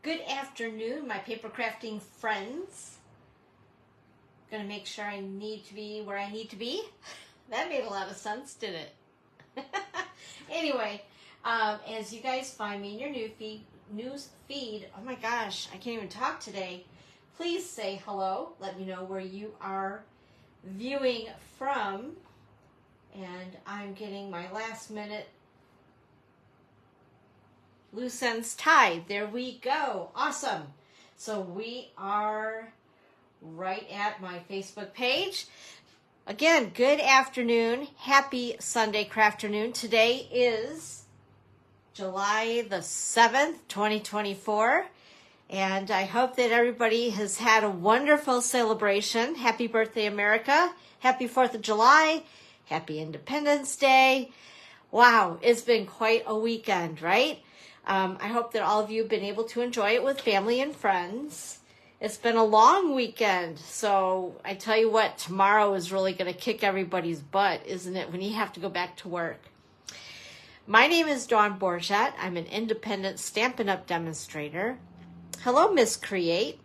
Good afternoon, my paper crafting friends. Gonna make sure I need to be where I need to be. That made a lot of sense, didn't it? Anyway, as you guys find me in your news feed, oh my gosh, I can't even talk today. Please say hello. Let me know where you are viewing from. And I'm getting my last minute loose ends tied. There we go. Awesome. So we are right at my Facebook page. Again, good afternoon. Happy Sunday crafternoon. Today is July the 7th, 2024. And I hope that everybody has had a wonderful celebration. Happy birthday, America. Happy 4th of July. Happy Independence Day. Wow, it's been quite a weekend, right? I hope that all of you have been able to enjoy it with family and friends. It's been a long weekend, so I tell you what, tomorrow is really going to kick everybody's butt, isn't it, when you have to go back to work? My name is Dawn Borchett. I'm an independent Stampin' Up! Demonstrator. Hello, Miss Create.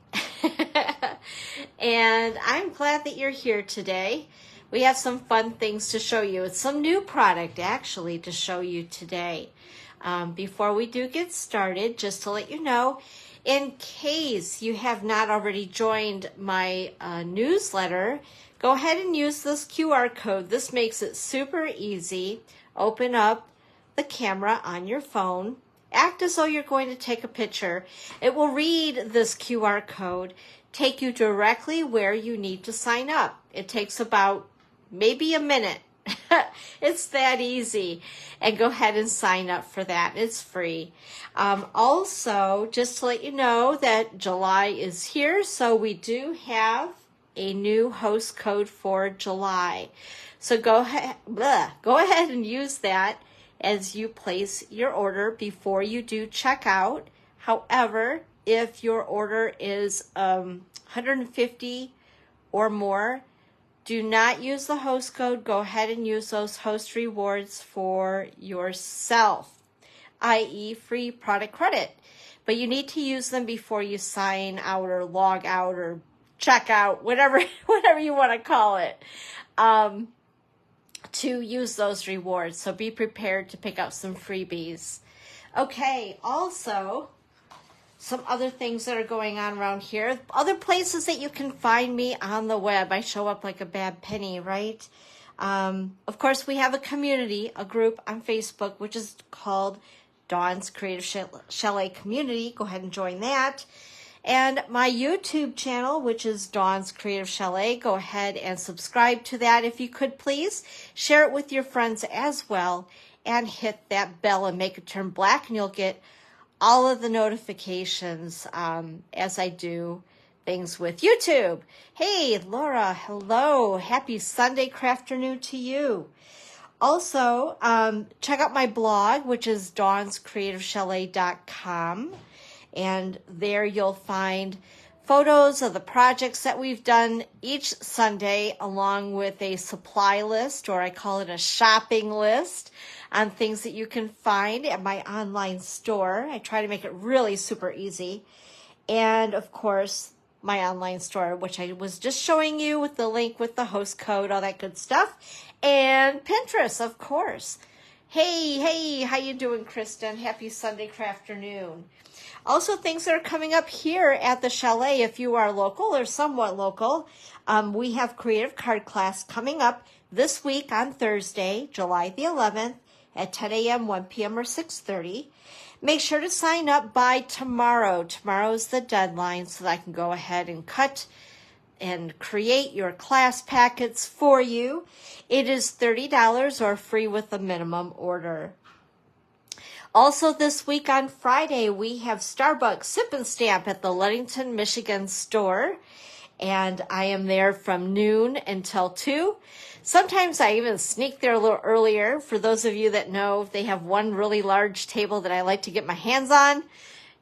And I'm glad that you're here today. We have some fun things to show you. It's some new product, actually, to show you today. Before we do get started, just to let you know, in case you have not already joined my newsletter, go ahead and use this QR code. This makes it super easy. Open up the camera on your phone. Act as though you're going to take a picture. It will read this QR code, take you directly where you need to sign up. It takes about maybe a minute. It's that easy. And go ahead and sign up for that. It's free. Also, just to let you know that July is here, so we do have a new host code for July. So go ahead and use that as you place your order before you do checkout. However, if your order is 150 or more, do not use the host code. Go ahead and use those host rewards for yourself, i.e. free product credit. But you need to use them before you sign out or log out or check out, whatever you want to call it, to use those rewards. So be prepared to pick up some freebies. Okay, also, some other things that are going on around here. Other places that you can find me on the web. I show up like a bad penny, right? Of course, we have a community, a group on Facebook, which is called Dawn's Creative Chalet Community. Go ahead and join that. And my YouTube channel, which is Dawn's Creative Chalet. Go ahead and subscribe to that if you could, please. Share it with your friends as well. And hit that bell and make it turn black, and you'll get all of the notifications as I do things with YouTube. Hey, Laura, hello. Happy Sunday crafternoon to you. Also, check out my blog, which is dawnscreativechalet.com. And there you'll find photos of the projects that we've done each Sunday, along with a supply list, or I call it a shopping list, on things that you can find at my online store. I try to make it really super easy. And of course, my online store, which I was just showing you with the link with the host code, all that good stuff. And Pinterest, of course. Hey, how you doing, Kristen? Happy Sunday crafternoon. Also, things that are coming up here at the chalet, if you are local or somewhat local, we have creative card class coming up this week on Thursday, July the 11th, at 10 a.m., 1 p.m., or 6:30. Make sure to sign up by tomorrow. Tomorrow's the deadline, so that I can go ahead and cut and create your class packets for you. It is $30 or free with a minimum order. Also this week on Friday, we have Starbucks Sip and Stamp at the Ludington, Michigan store. And I am there from noon until 2. Sometimes I even sneak there a little earlier. For those of you that know, they have one really large table that I like to get my hands on.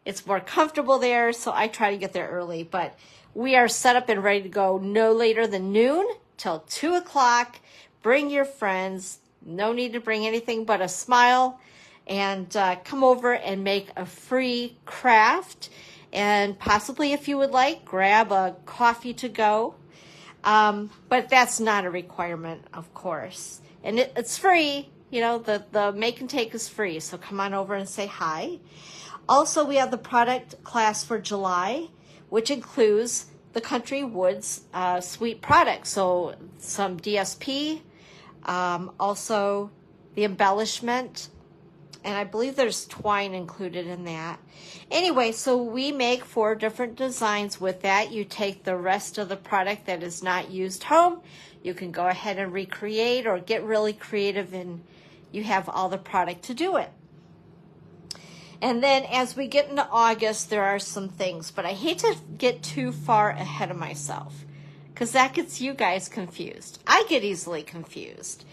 It's more comfortable there, so I try to get there early. But we are set up and ready to go no later than noon till 2 o'clock. Bring your friends. No need to bring anything but a smile. And come over and make a free craft. And possibly, if you would like, grab a coffee to go. But that's not a requirement, of course. And it's free. You know, the make and take is free. So come on over and say hi. Also, we have the product class for July, which includes the Country Woods suite products. So some DSP, also the embellishment, and I believe there's twine included in that. Anyway, so we make 4 different designs with that. You take the rest of the product that is not used home. You can go ahead and recreate or get really creative, and you have all the product to do it. And then as we get into August, there are some things, but I hate to get too far ahead of myself because that gets you guys confused. I get easily confused.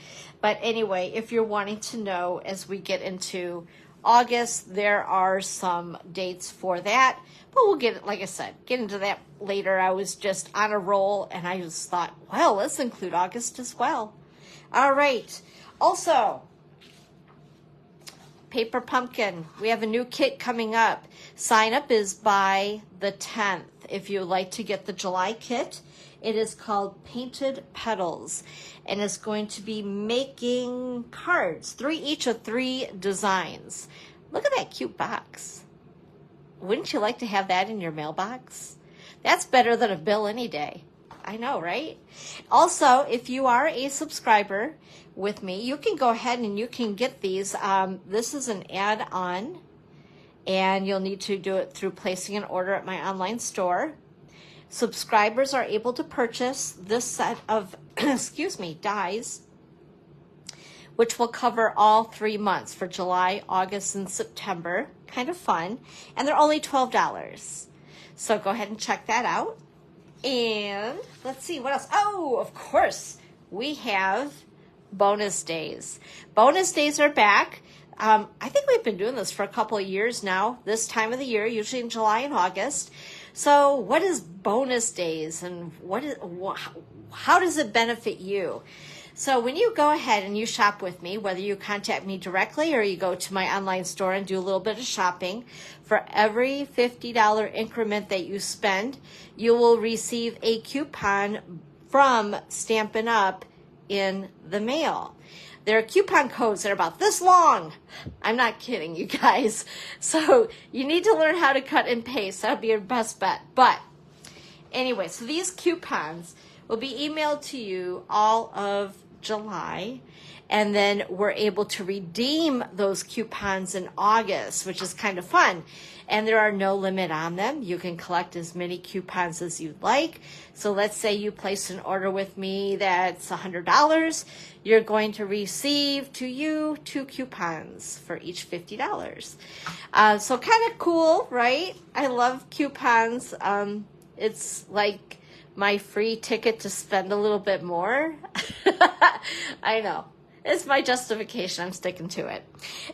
But anyway, if you're wanting to know as we get into August, there are some dates for that. But we'll get, like I said, get into that later. I was just on a roll and I just thought, well, let's include August as well. All right. Also, Paper Pumpkin. We have a new kit coming up. Sign up is by the 10th. If you'd like to get the July kit, it is called Painted Petals, and it's going to be making cards, each of 3 designs. Look at that cute box. Wouldn't you like to have that in your mailbox? That's better than a bill any day. I know, right? Also, if you are a subscriber with me, you can go ahead and you can get these. This is an add-on, and you'll need to do it through placing an order at my online store. Subscribers are able to purchase this set of, dies, which will cover all 3 months for July, August, and September. Kind of fun. And they're only $12. So go ahead and check that out. And let's see, what else? Oh, of course, we have bonus days. Bonus days are back. I think we've been doing this for a couple of years now, this time of the year, usually in July and August. So what is bonus days, and how does it benefit you? So when you go ahead and you shop with me, whether you contact me directly or you go to my online store and do a little bit of shopping, for every $50 increment that you spend, you will receive a coupon from Stampin' Up! In the mail. There are coupon codes that are about this long. I'm not kidding, you guys. So you need to learn how to cut and paste. That would be your best bet. But anyway, so these coupons will be emailed to you all of July, and then we're able to redeem those coupons in August, which is kind of fun. And there are no limit on them. You can collect as many coupons as you'd like. So let's say you place an order with me that's $100. You're going to receive 2 coupons for each $50. So kind of cool, right? I love coupons. It's like my free ticket to spend a little bit more. I know. It's my justification. I'm sticking to it.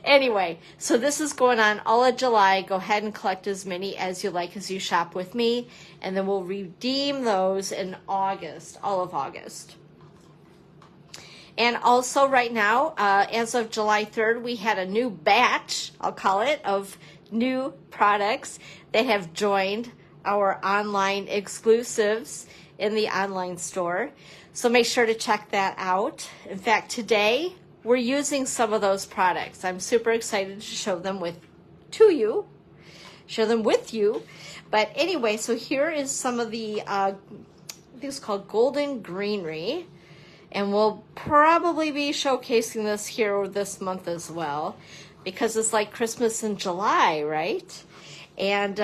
Anyway, so this is going on all of July. Go ahead and collect as many as you like as you shop with me, and then we'll redeem those in August, all of August. And also right now, as of July 3rd, we had a new batch, I'll call it, of new products that have joined our online exclusives in the online store. So make sure to check that out. In fact, today we're using some of those products. I'm super excited to show them with you. But anyway, so here is some of the, I think it's called Golden Greenery. And we'll probably be showcasing this here this month as well, because it's like Christmas in July, right? And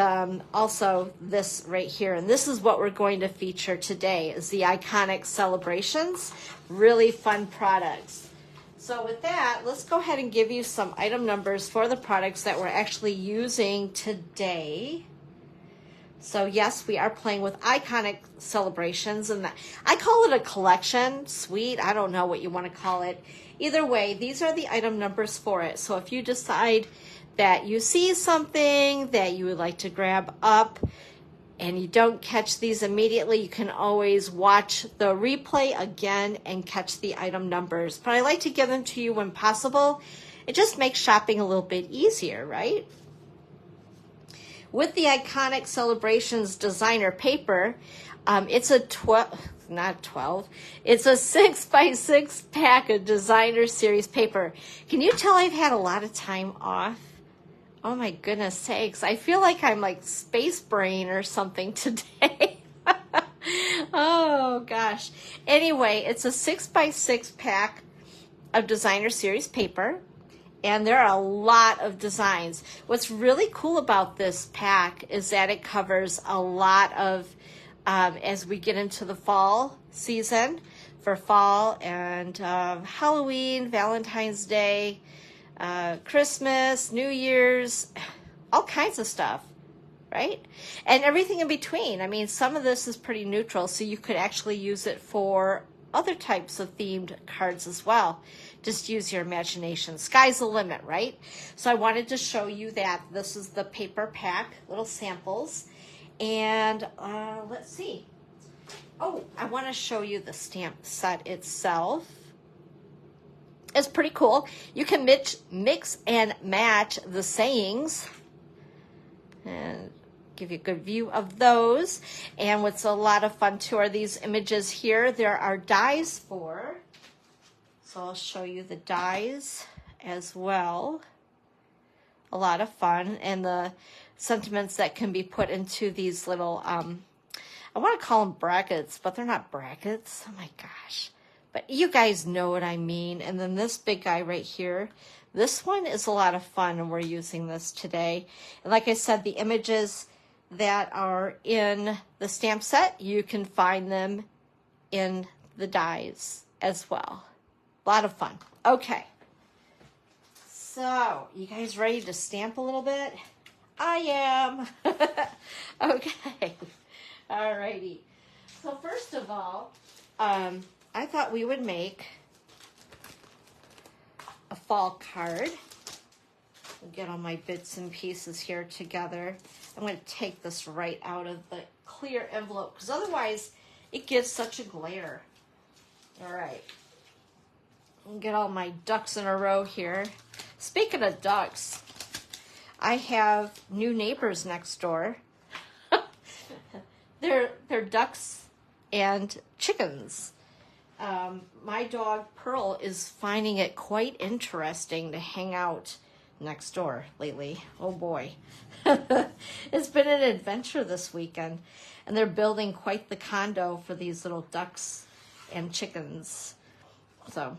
also this right here. And this is what we're going to feature today, is the Iconic Celebrations. Really fun products. So with that, let's go ahead and give you some item numbers for the products that we're actually using today. So yes, we are playing with Iconic Celebrations, and I call it a collection, suite, I don't know what you want to call it. Either way, these are the item numbers for it. So if you decide that you see something that you would like to grab up and you don't catch these immediately, you can always watch the replay again and catch the item numbers. But I like to give them to you when possible. It just makes shopping a little bit easier, right? with the Iconic Celebrations designer paper. It's a 12, it's a 6x6 pack of designer series paper. Can you tell I've had a lot of time off? Oh my goodness sakes. I feel like I'm like space brain or something today. Oh gosh. Anyway, it's a 6x6 pack of designer series paper, and there are a lot of designs. What's really cool about this pack is that it covers a lot of, as we get into the fall season, for fall and Halloween, Valentine's Day, Christmas, New Year's, all kinds of stuff, right? And everything in between. I mean, some of this is pretty neutral, so you could actually use it for other types of themed cards as well. Just use your imagination. Sky's the limit, right? So I wanted to show you that. This is the paper pack, little samples. And let's see. Oh, I want to show you the stamp set itself. It's pretty cool. You can mix and match the sayings and give you a good view of those. And what's a lot of fun too are these images here. There are dies for, so I'll show you the dies as well. A lot of fun, and the sentiments that can be put into these little, I want to call them brackets, but they're not brackets. Oh my gosh. But you guys know what I mean. And then this big guy right here, this one is a lot of fun, and we're using this today. And like I said, the images that are in the stamp set, you can find them in the dies as well. A lot of fun. Okay. So, you guys ready to stamp a little bit? I am. Okay. Alrighty. So first of all, I thought we would make a fall card. I'll get all my bits and pieces here together. I'm going to take this right out of the clear envelope because otherwise it gives such a glare. All right. I'll get all my ducks in a row here. Speaking of ducks, I have new neighbors next door. They're ducks and chickens. My dog Pearl is finding it quite interesting to hang out next door lately. Oh boy. It's been an adventure this weekend, and they're building quite the condo for these little ducks and chickens. So,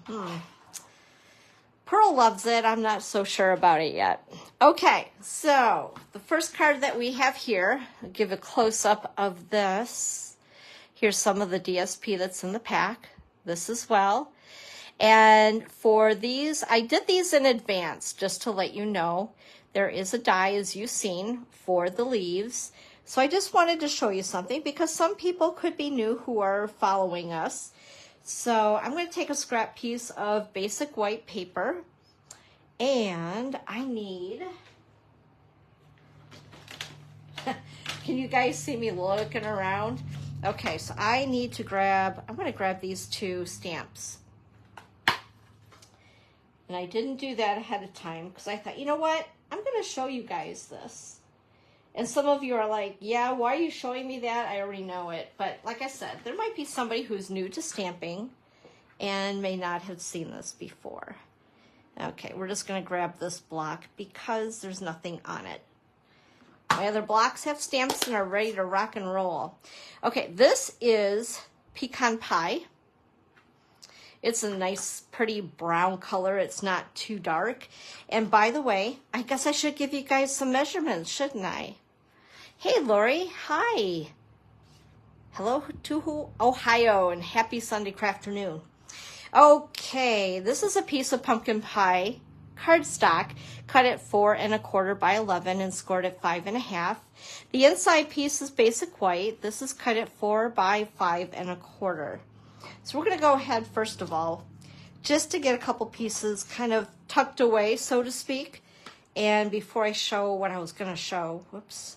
Pearl loves it. I'm not so sure about it yet. Okay, so the first card that we have here, I'll give a close-up of this. Here's some of the DSP that's in the pack. This as well. And for these, I did these in advance just to let you know. There is a die, as you've seen, for the leaves. So I just wanted to show you something because some people could be new who are following us. So I'm going to take a scrap piece of basic white paper, and I need, can you guys see me looking around? Okay, so I need to grab, I'm going to grab these two stamps. And I didn't do that ahead of time because I thought, you know what? I'm going to show you guys this. And some of you are like, yeah, why are you showing me that? I already know it. But like I said, there might be somebody who's new to stamping and may not have seen this before. Okay, we're just going to grab this block because there's nothing on it. My other blocks have stamps and are ready to rock and roll. Okay, this is pecan pie. It's a nice, pretty brown color. It's not too dark. And by the way, I guess I should give you guys some measurements, shouldn't I? Hey, Lori. Hi. Hello to Ohio, and happy Sunday afternoon. Okay, this is a piece of pumpkin pie cardstock, cut at 4 1/4 by 11 and scored at 5 1/2. The inside piece is basic white. This is cut at 4 by 5 1/4. So we're going to go ahead first of all, just to get a couple pieces kind of tucked away, so to speak. And before I show what I was going to show, whoops.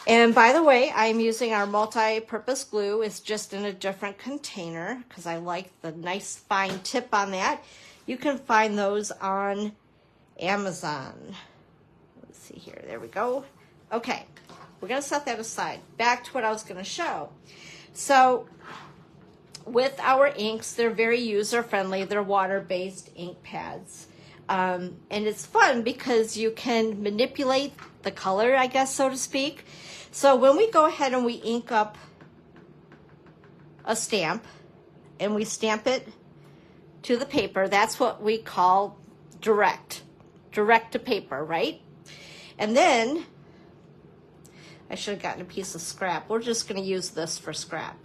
And by the way, I'm using our multi-purpose glue. It's just in a different container because I like the nice fine tip on that. You can find those on Amazon. Let's see here. There we go. Okay, we're going to set that aside. Back to what I was going to show. So with our inks, they're very user-friendly. They're water-based ink pads. And it's fun because you can manipulate the color, I guess, so to speak. So when we go ahead and we ink up a stamp and we stamp it to the paper, that's what we call direct to paper, right? And then I should have gotten a piece of scrap. We're just going to use this for scrap.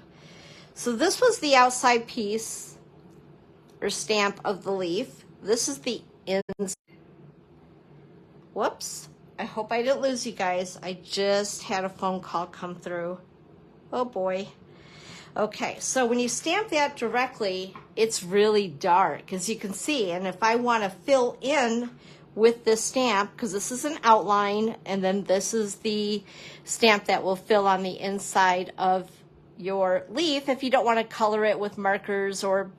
So this was the outside piece or stamp of the leaf. This is the inside. Whoops. I hope I didn't lose you guys. I just had a phone call come through. Oh boy. Okay, so when you stamp that directly, it's really dark, as you can see. And if I want to fill in with this stamp, because this is an outline, and then this is the stamp that will fill on the inside of your leaf if you don't want to color it with markers or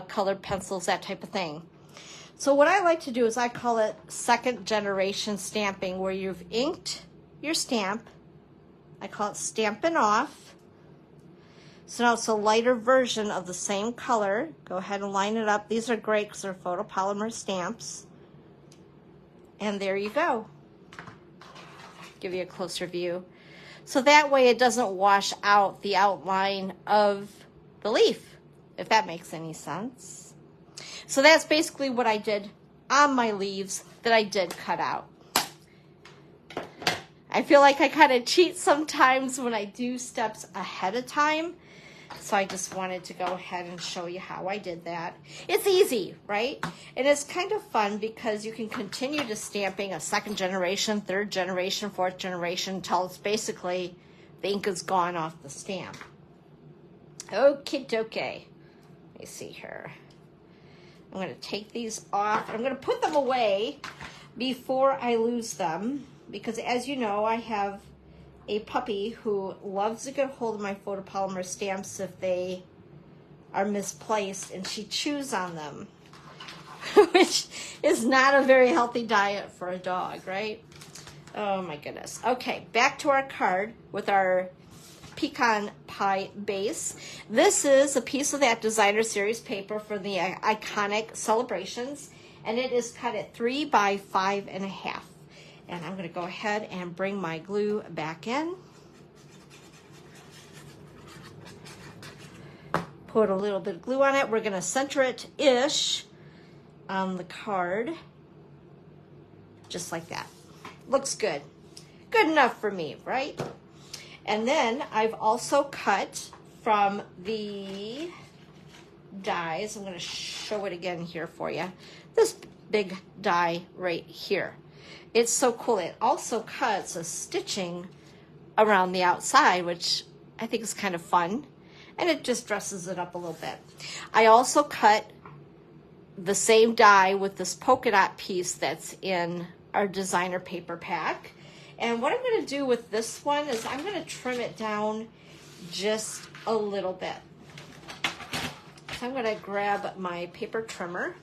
colored pencils, that type of thing. So what I like to do is I call it second generation stamping, where you've inked your stamp. I call it Stampin' Off. So now it's a lighter version of the same color. Go ahead and line it up. These are great because they're photopolymer stamps. And there you go. Give you a closer view. So that way it doesn't wash out the outline of the leaf, if that makes any sense. So that's basically what I did on my leaves that I did cut out. I feel like I kind of cheat sometimes when I do steps ahead of time. So I just wanted to go ahead and show you how I did that. It's easy, right? And it's kind of fun because you can continue to stamping a second generation, third generation, fourth generation until it's basically the ink is gone off the stamp. Okie dokie. Let me see here. I'm going to take these off. I'm going to put them away before I lose them because, as you know, I have a puppy who loves to get hold of my photopolymer stamps if they are misplaced, and she chews on them, which is not a very healthy diet for a dog, right? Oh my goodness. Okay, back to our card with our pecan pie base. This is a piece of that designer series paper for the iconic celebrations, and it is cut at 3 by 5.5. And I'm going to go ahead and bring my glue back in. Put a little bit of glue on it. We're going to center it-ish on the card. Just like that. Looks good. Good enough for me, right? And then I've also cut from the dies. I'm going to show it again here for you. This big die right here. It's so cool. It also cuts a stitching around the outside, which I think is kind of fun. And it just dresses it up a little bit. I also cut the same die with this polka dot piece that's in our designer paper pack. And what I'm going to do with this one is I'm going to trim it down just a little bit. So I'm going to grab my paper trimmer.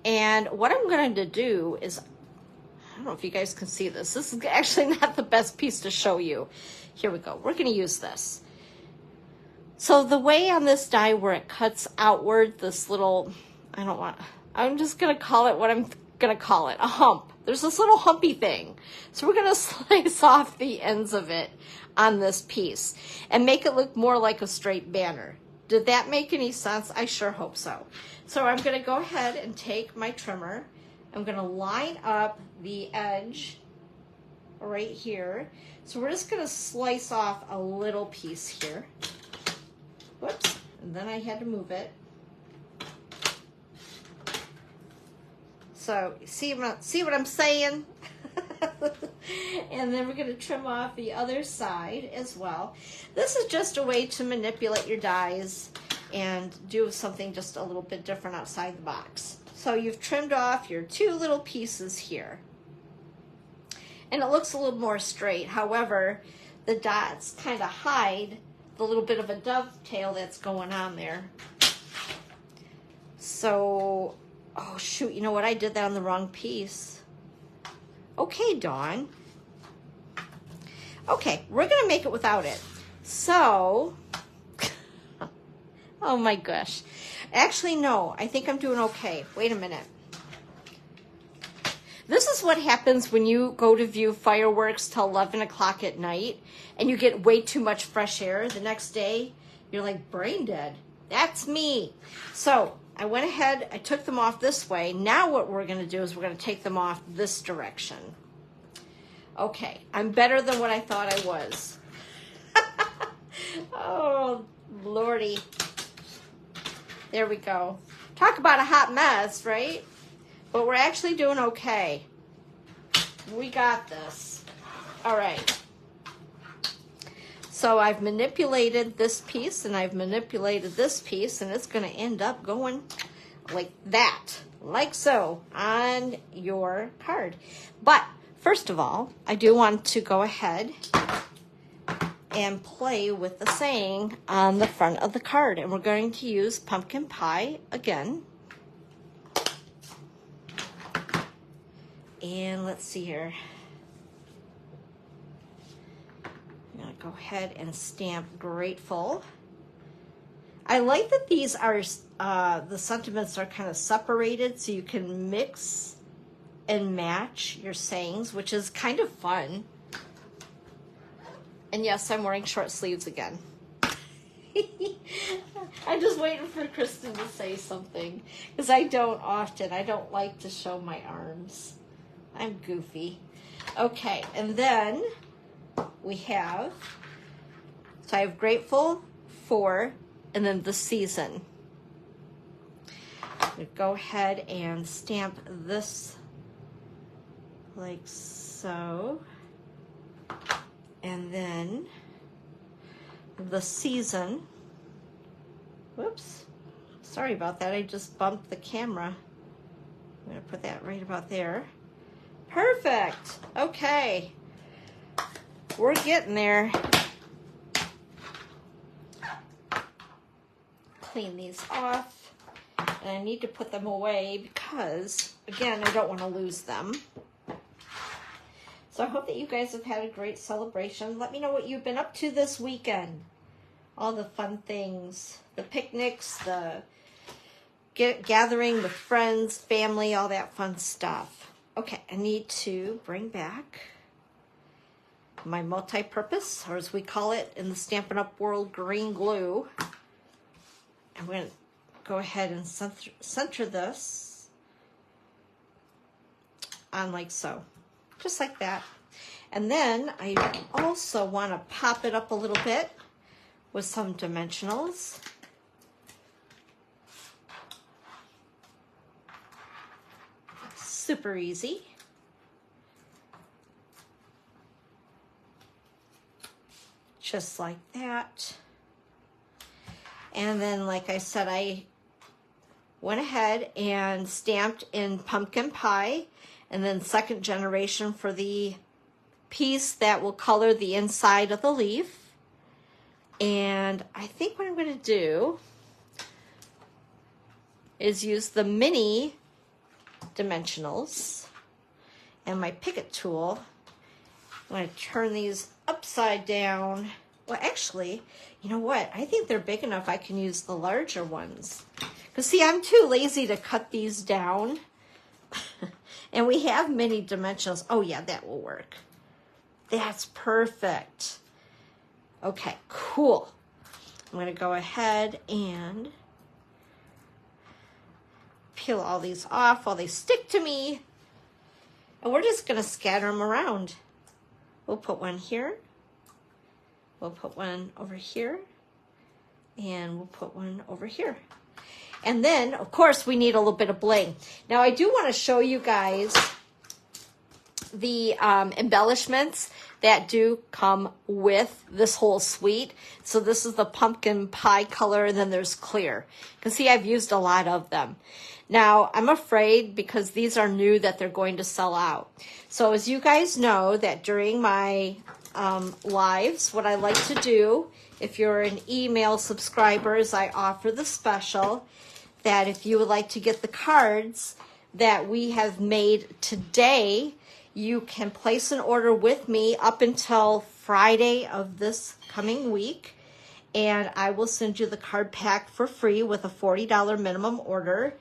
And what I'm going to do is, I don't know if you guys can see this. This is actually not the best piece to show you. Here we go. We're going to use this. So the way on this die where it cuts outward, this little, I'm just going to call it what I'm going to call it, a hump. There's this little humpy thing. So we're going to slice off the ends of it on this piece and make it look more like a straight banner. Did that make any sense? I sure hope so. So I'm going to go ahead and take my trimmer. I'm going to line up the edge right here. So we're just going to slice off a little piece here. Whoops, and then I had to move it. So see what I'm saying? And then we're going to trim off the other side as well. This is just a way to manipulate your dies and do something just a little bit different outside the box. So you've trimmed off your two little pieces here. And it looks a little more straight. However, the dots kind of hide the little bit of a dovetail that's going on there. So, oh shoot, you know what? I did that on the wrong piece. Okay, Dawn. Okay, we're gonna make it without it. So, oh my gosh. Actually, no, I think I'm doing okay. Wait a minute. This is what happens when you go to view fireworks till 11 o'clock at night and you get way too much fresh air. The next day, you're like brain dead. That's me. So I went ahead, I took them off this way. Now what we're gonna do is we're gonna take them off this direction. Okay, I'm better than what I thought I was. Oh, Lordy. There we go. Talk about a hot mess, right? But we're actually doing okay. We got this. All right. So I've manipulated this piece and I've manipulated this piece, and it's going to end up going like that, like so, on your card. But first of all, I do want to go ahead and play with the saying on the front of the card. And we're going to use pumpkin pie again. And let's see here. I'm going to go ahead and stamp grateful. I like that these are, the sentiments are kind of separated so you can mix and match your sayings, which is kind of fun. And yes, I'm wearing short sleeves again. I'm just waiting for Kristen to say something, because I don't often. I don't like to show my arms. I'm goofy. Okay, and then we have, so I have grateful for, and then the season. We go ahead and stamp this like so. And then the season. Whoops. Sorry about that. I just bumped the camera. I'm going to put that right about there. Perfect. Okay. We're getting there. Clean these off. And I need to put them away because, again, I don't want to lose them. So I hope that you guys have had a great celebration. Let me know what you've been up to this weekend. All the fun things, the picnics, the gathering with friends, family, all that fun stuff. Okay, I need to bring back my multi-purpose, or as we call it in the Stampin' Up! World, green glue. I'm going to go ahead and center this on like so. Just like that. And then I also want to pop it up a little bit with some dimensionals. Super easy. Just like that. And then, like I said, I went ahead and stamped in pumpkin pie, and then second generation for the piece that will color the inside of the leaf. And I think what I'm going to do is use the mini dimensionals and my Picket tool. I'm going to turn these upside down. Well, actually, you know what? I think they're big enough I can use the larger ones. Because see, I'm too lazy to cut these down. And we have many dimensionals. Oh yeah, that will work. That's perfect. Okay, cool. I'm going to go ahead and peel all these off while they stick to me. And we're just going to scatter them around. We'll put one here. We'll put one over here. And we'll put one over here. And then, of course, we need a little bit of bling. Now, I do want to show you guys the embellishments that do come with this whole suite. So this is the pumpkin pie color, and then there's clear. You can see I've used a lot of them. Now, I'm afraid because these are new that they're going to sell out. So as you guys know, that during my lives, what I like to do, if you're an email subscriber, is I offer the special that if you would like to get the cards that we have made today, you can place an order with me up until Friday of this coming week, and I will send you the card pack for free with a $40 minimum order.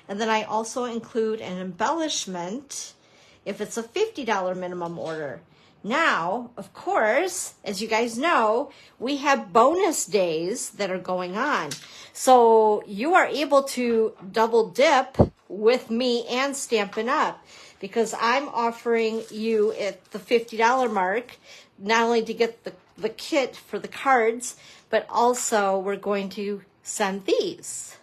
And then I also include an embellishment if it's a $50 minimum order. Now, of course, as you guys know, we have bonus days that are going on. So you are able to double dip with me and Stampin' Up! Because I'm offering you at the $50 mark, not only to get the kit for the cards, but also we're going to send these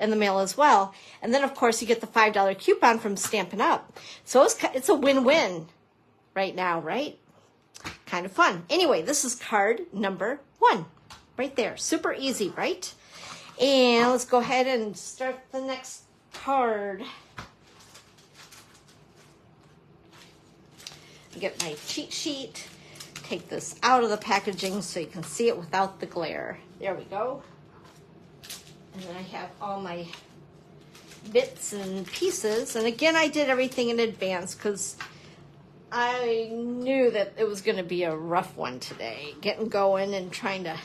in the mail as well. And then, of course, you get the $5 coupon from Stampin' Up! So it's a win-win right now, right? Kind of fun. Anyway, this is card number 1 right there. Super easy, right? And let's go ahead and start the next card. Get my cheat sheet. Take this out of the packaging so you can see it without the glare. There we go. And then I have all my bits and pieces. And again, I did everything in advance because I knew that it was going to be a rough one today. Getting going and trying to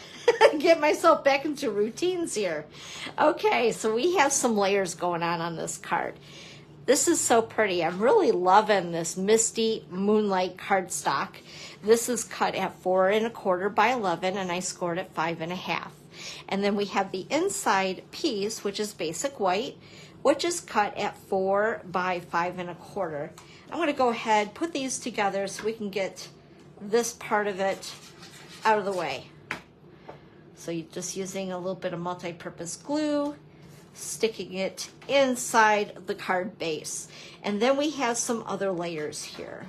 get myself back into routines here. Okay, so we have some layers going on this card. This is so pretty. I'm really loving this Misty Moonlight cardstock. This is cut at 4 1/4 by 11, and I scored at 5 1/2. And then we have the inside piece, which is basic white, which is cut at 4 by 5 1/4. I'm going to go ahead, put these together so we can get this part of it out of the way. So you're just using a little bit of multi-purpose glue, sticking it inside the card base. And then we have some other layers here.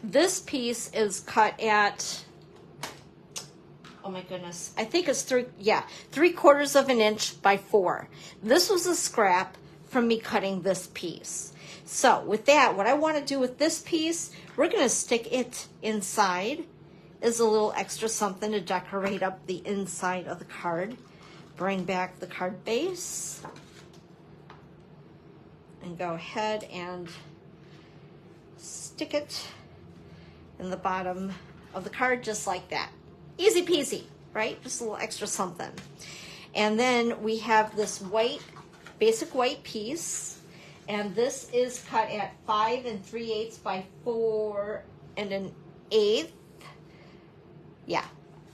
This piece is cut at, oh my goodness, I think it's 3/4 of an inch by 4. This was a scrap from me cutting this piece. So with that, what I want to do with this piece, we're going to stick it inside as a little extra something to decorate up the inside of the card. Bring back the card base and go ahead and stick it in the bottom of the card just like that. Easy peasy, right? Just a little extra something. And then we have this white, basic white piece, and this is cut at 5 3/8 by 4 1/8. Yeah.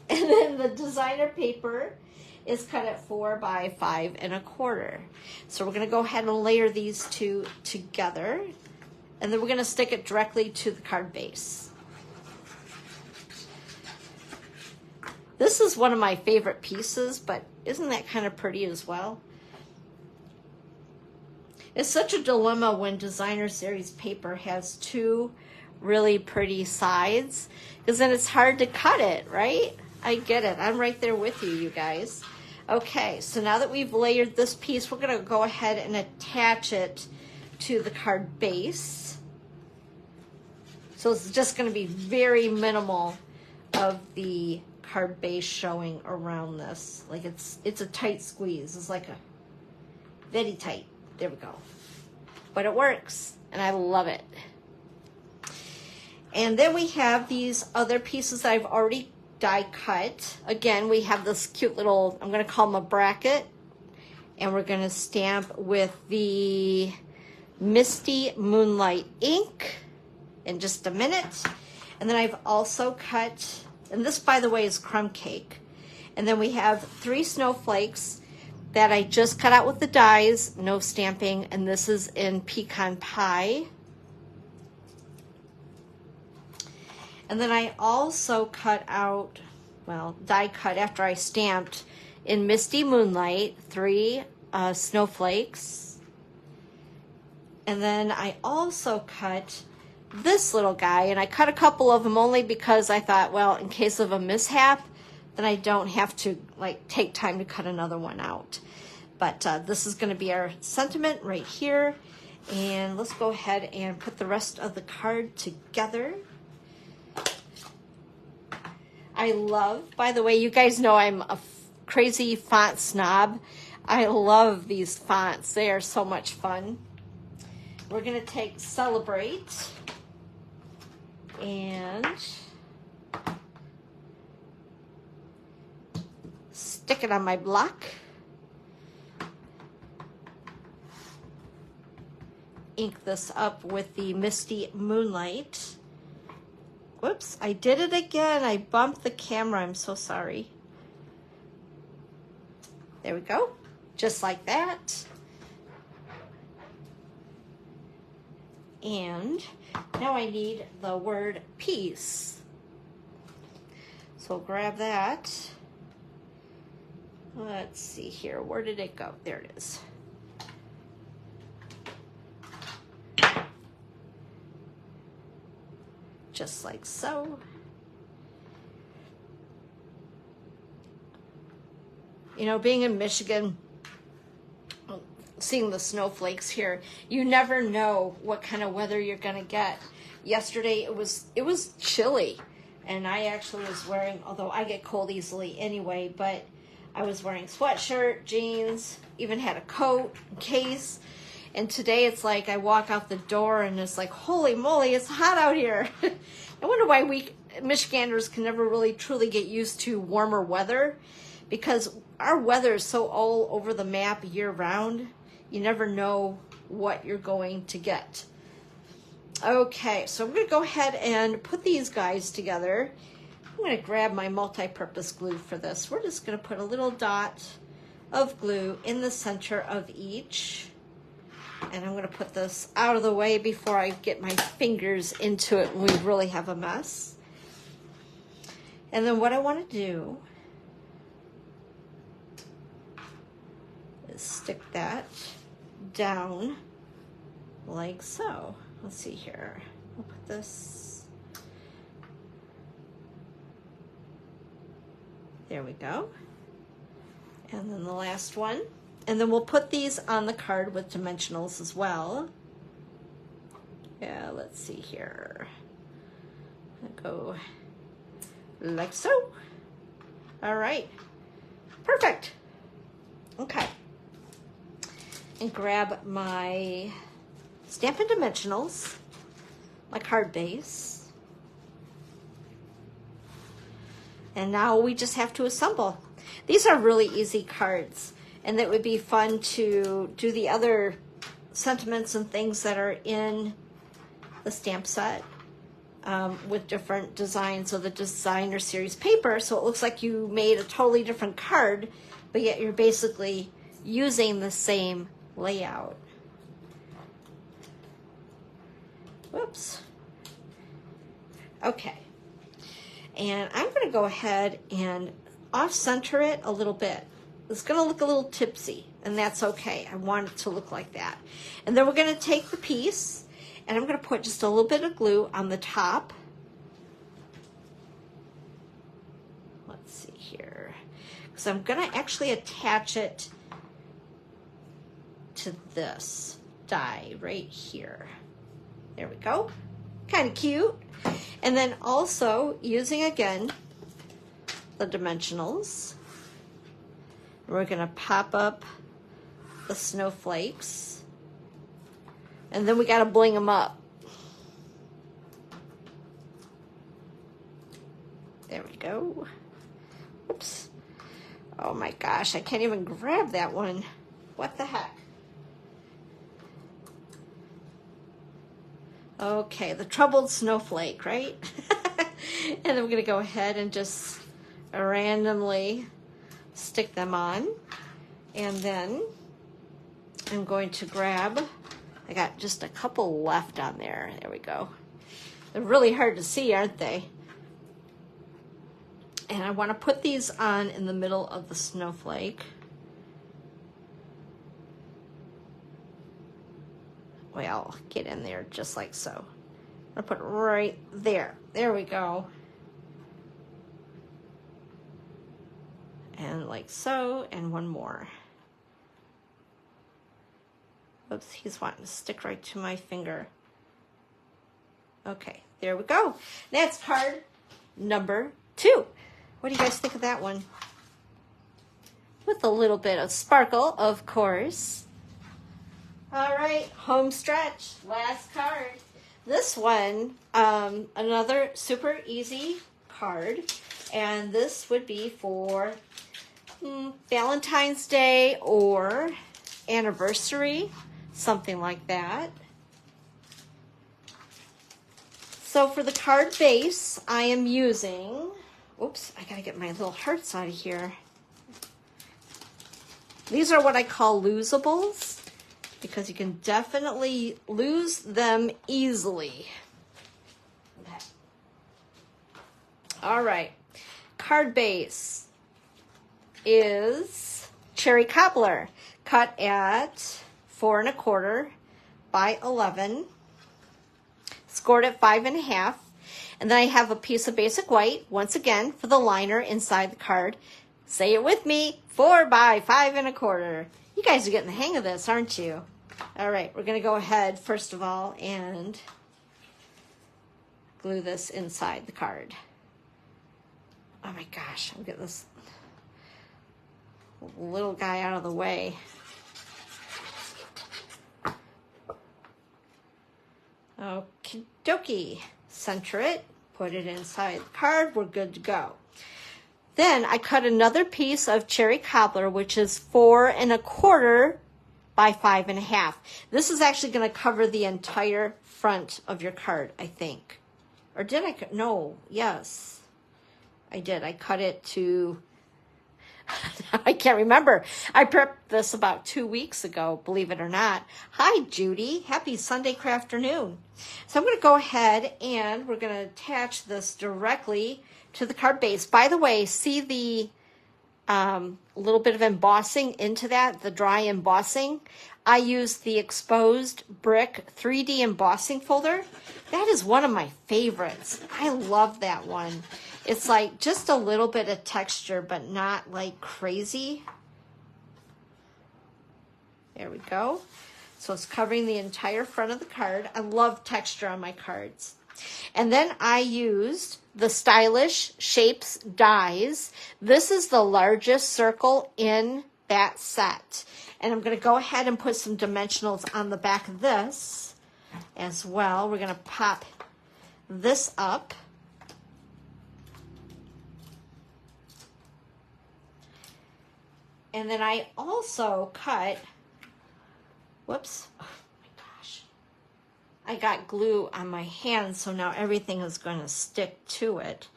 And then the designer paper is cut at 4 by 5 1/4. So we're going to go ahead and layer these two together, and then we're going to stick it directly to the card base. This is one of my favorite pieces, but isn't that kind of pretty as well? It's such a dilemma when designer series paper has two really pretty sides, because then it's hard to cut it, right? I get it. I'm right there with you, you guys. Okay, so now that we've layered this piece, we're going to go ahead and attach it to the card base. So it's just going to be very minimal of the card base showing around this. Like it's a tight squeeze. It's like a very tight. There we go. But it works, and I love it. And then we have these other pieces that I've already die cut. Again, we have this cute little, I'm going to call them a bracket, and we're going to stamp with the Misty Moonlight ink in just a minute. And then I've also cut, and this, by the way, is crumb cake. And then we have 3 snowflakes that I just cut out with the dies, no stamping, and this is in pecan pie. And then I also cut out, well, die cut after I stamped in Misty Moonlight, 3 snowflakes. And then I also cut this little guy, and I cut a couple of them only because I thought, well, in case of a mishap, then I don't have to like take time to cut another one out. But this is going to be our sentiment right here. And let's go ahead and put the rest of the card together. I love, by the way, you guys know I'm a crazy font snob. I love these fonts. They are so much fun. we're going to take Celebrate and stick it on my block. Ink this up with the Misty Moonlight. Whoops, I did it again. I bumped the camera. I'm so sorry. There we go. Just like that. And now I need the word peace. So grab that. Let's see here. Where did it go? There it is. Just like so. You know, being in Michigan, seeing the snowflakes here, you never know what kind of weather you're going to get. Yesterday it was chilly, and I actually was wearing, although I get cold easily anyway, but I was wearing sweatshirt, jeans, even had a coat in case. And today it's like I walk out the door and it's like, holy moly, it's hot out here. I wonder why we Michiganders can never really truly get used to warmer weather, because our weather is so all over the map year round. You never know what you're going to get. Okay, so I'm going to go ahead and put these guys together. I'm going to grab my multi-purpose glue for this. We're just going to put a little dot of glue in the center of each. And I'm going to put this out of the way before I get my fingers into it and we really have a mess. And then what I want to do is stick that down like so. Let's see here. I'll put this. There we go. And then the last one. And then we'll put these on the card with dimensionals as well. Yeah, let's see here. I'll go like so. All right, perfect. Okay. And grab my Stampin' dimensionals, my card base. And now we just have to assemble. These are really easy cards. And that would be fun to do the other sentiments and things that are in the stamp set with different designs of the designer series paper. So it looks like you made a totally different card, but yet you're basically using the same layout. Whoops. Okay. And I'm going to go ahead and off-center it a little bit. It's going to look a little tipsy, and that's okay. I want it to look like that. And then we're going to take the piece, and I'm going to put just a little bit of glue on the top. Let's see here. So I'm going to actually attach it to this die right here. There we go. Kind of cute. And then also using, again, the dimensionals. We're going to pop up the snowflakes. And then we got to bling them up. There we go. Oops. Oh my gosh, I can't even grab that one. What the heck? Okay, the troubled snowflake, right? And then we're going to go ahead and just randomly stick them on. And then I'm going to grab, I got just a couple left on there. There we go. They're really hard to see, aren't they? And I want to put these on in the middle of the snowflake. Well, get in there just like so. I'll put it right there. There we go. And like so, and one more. Oops, he's wanting to stick right to my finger. Okay, there we go. That's card number 2. What do you guys think of that one? With a little bit of sparkle, of course. All right, home stretch, last card. This one, another super easy card, and this would be for Valentine's Day or anniversary, something like that. So for the card base, I am using, oops, I gotta get my little hearts out of here. These are what I call losables, because you can definitely lose them easily. Okay. All right, card base is cherry cobbler, cut at 4 1/4 by 11, scored at 5 1/2, and then I have a piece of basic white, once again, for the liner inside the card. Say it with me, 4 by 5 1/4. You guys are getting the hang of this, aren't you? All right, we're gonna go ahead, first of all, and glue this inside the card. Oh my gosh, I'll get this little guy out of the way. Okie dokie, center it, put it inside the card, we're good to go. Then I cut another piece of cherry cobbler, which is 4 1/4 by 5 1/2. This is actually going to cover the entire front of your card, I think. Or did I? No, yes, I did. I cut it to, I can't remember. I prepped this about 2 weeks ago, believe it or not. Hi, Judy. Happy Sunday afternoon. So I'm going to go ahead and we're going to attach this directly to the card base. By the way, see the little bit of embossing into that, the dry embossing. I used the exposed brick 3D embossing folder. That is one of my favorites. I love that one. It's like just a little bit of texture, but not like crazy. There we go. So it's covering the entire front of the card. I love texture on my cards. And then I used the Stylish Shapes dies. This is the largest circle in that set. And I'm going to go ahead and put some dimensionals on the back of this as well. We're going to pop this up. And then I also cut, whoops, oh my gosh. I got glue on my hand, so now everything is going to stick to it.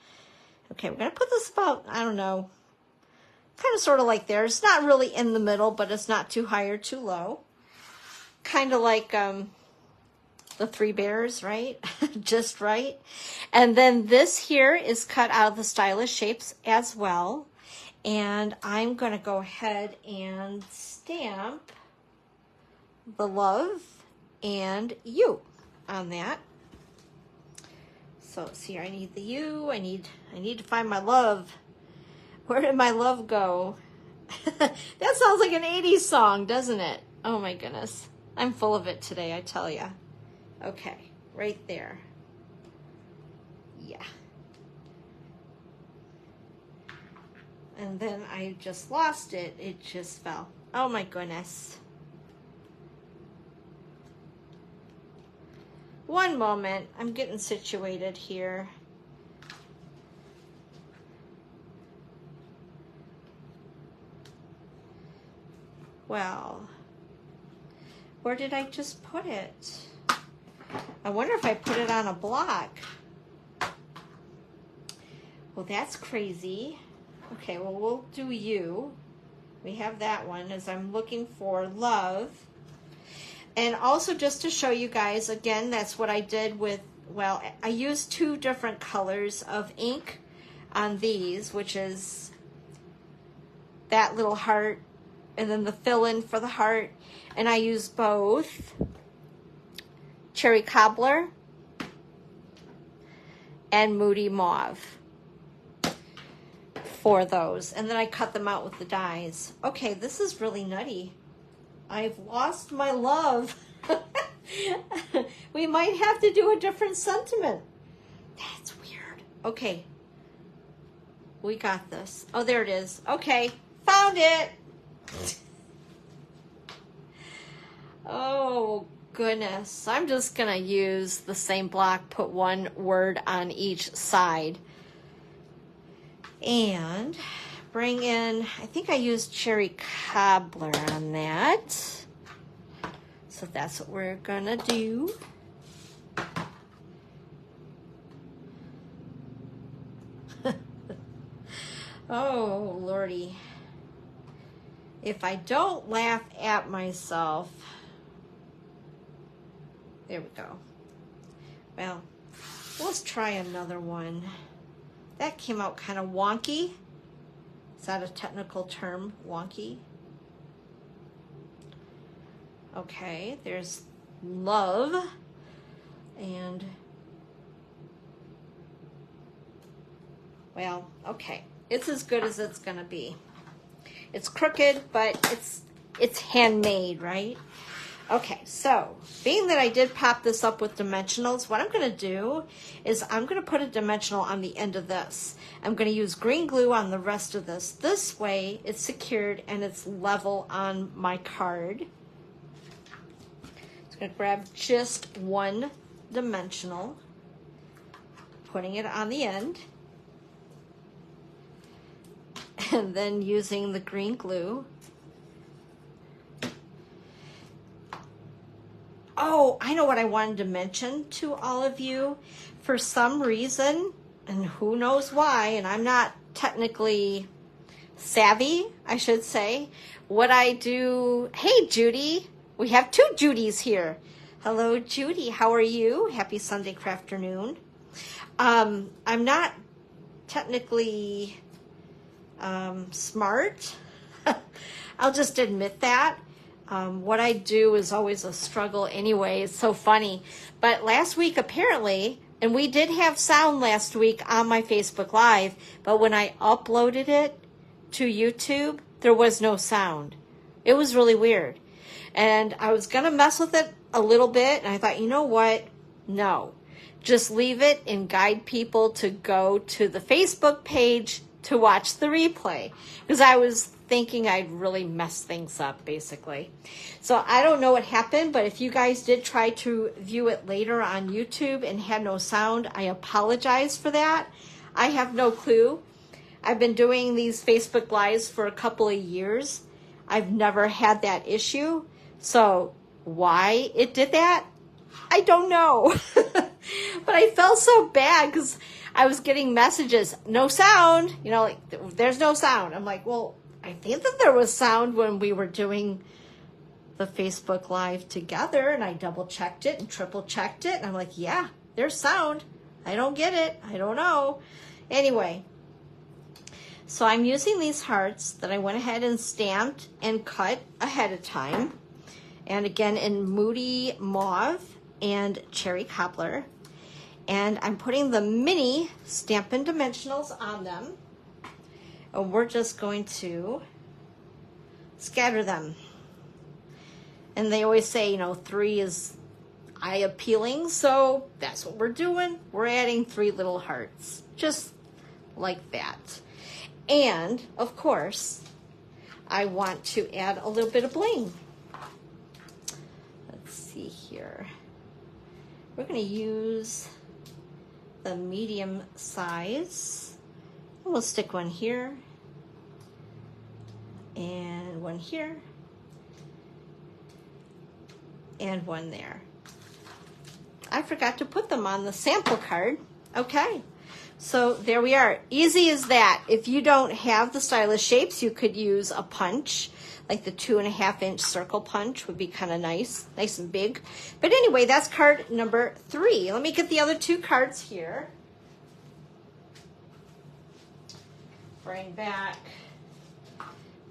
Okay, we're going to put this about, I don't know, kind of sort of like there. It's not really in the middle, but it's not too high or too low. Kind of like the Three Bears, right? Just right. And then this here is cut out of the Stylish Shapes as well. And I'm going to go ahead and stamp the love and you on that. So let's see here. I need the you. I need to find my love. Where did my love go? That sounds like an 80s song, doesn't it? Oh my goodness. I'm full of it today, I tell ya. Okay, right there. Yeah. And then I just lost it. It just fell. Oh my goodness. One moment. I'm getting situated here. Well, where did I just put it? I wonder if I put it on a block. Well, that's crazy. Okay, well, we'll do you. We have that one as I'm looking for love. And also just to show you guys, again, that's what I did with, well, I used 2 different colors of ink on these, which is that little heart and then the fill-in for the heart. And I used both Cherry Cobbler and Moody Mauve for those. And then I cut them out with the dies. Okay, this is really nutty. I've lost my love. We might have to do a different sentiment. That's weird. Okay. We got this. Oh, there it is. Okay. Found it. Oh, goodness. I'm just going to use the same block, put one word on each side. And bring in, I think I used cherry cobbler on that. So that's what we're going to do. Oh, Lordy. If I don't laugh at myself, there we go. Well, let's try another one. That came out kind of wonky. Is that a technical term, wonky? Okay, there's love. And, well, okay. It's as good as it's gonna be. It's crooked, but it's handmade, right? Okay, so being that I did pop this up with dimensionals, what I'm going to do is I'm going to put a dimensional on the end of this. I'm going to use green glue on the rest of this. This way it's secured and it's level on my card. I'm going to grab just one dimensional, putting it on the end, and then using the green glue. Oh, I know what I wanted to mention to all of you. For some reason, and who knows why, and I'm not technically savvy, I should say, what I do, hey Judy, we have two Judys here. Hello Judy, how are you? Happy Sunday crafternoon. I'm not technically smart. I'll just admit that. What I do is always a struggle anyway. It's so funny. But last week, apparently, and we did have sound last week on my Facebook Live, but when I uploaded it to YouTube, there was no sound. It was really weird. And I was going to mess with it a little bit, and I thought, you know what? No. Just leave it and guide people to go to the Facebook page to watch the replay. Because I was thinking I'd really mess things up, basically. So I don't know what happened, but if you guys did try to view it later on YouTube and had no sound, I apologize for that. I have no clue. I've been doing these Facebook Lives for a couple of years. I've never had that issue. So why it did that, I don't know. But I felt so bad because I was getting messages, no sound, you know, like there's no sound. I'm like, well, I think that there was sound when we were doing the Facebook Live together, and I double checked it and triple checked it, and I'm like, yeah, there's sound. I don't get it. I don't know. Anyway, so I'm using these hearts that I went ahead and stamped and cut ahead of time. And again, in Moody Mauve and Cherry Cobbler. And I'm putting the mini Stampin' Dimensionals on them. And we're just going to scatter them. And they always say, you know, 3 is eye appealing, so that's what we're doing. We're adding 3 little hearts, just like that. And, of course, I want to add a little bit of bling. Let's see here. We're going to use the medium size. We'll stick one here and one here and one there. I forgot to put them on the sample card. Okay, so there we are. Easy as that. If you don't have the stylus shapes, you could use a punch, like the 2.5-inch circle punch would be kind of nice and big. But anyway, that's card number 3. Let me get the other 2 cards here. Bring back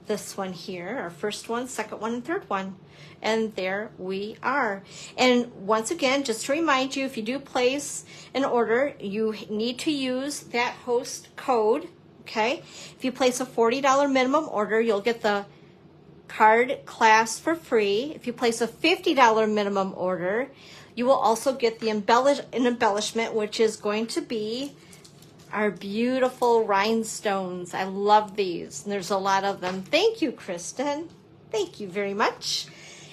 this one here, our first one, second one, and third one. And there we are. And once again, just to remind you, if you do place an order, you need to use that host code, okay? If you place a $40 minimum order, you'll get the card class for free. If you place a $50 minimum order, you will also get the embellishment, which is going to be our beautiful rhinestones. I love these. And there's a lot of them. Thank you, Kristen. Thank you very much.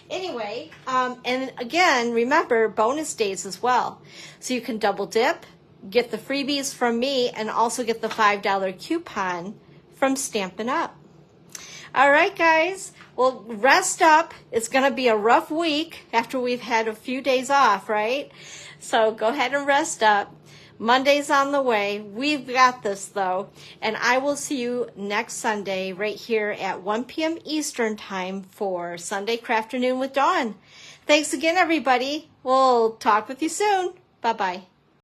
Anyway, and again, remember bonus days as well. So you can double dip, get the freebies from me, and also get the $5 coupon from Stampin' Up. All right, guys. Well, rest up. It's going to be a rough week after we've had a few days off, right? So go ahead and rest up. Monday's on the way. We've got this, though. And I will see you next Sunday right here at 1 p.m. Eastern Time for Sunday Crafternoon with Dawn. Thanks again, everybody. We'll talk with you soon. Bye-bye.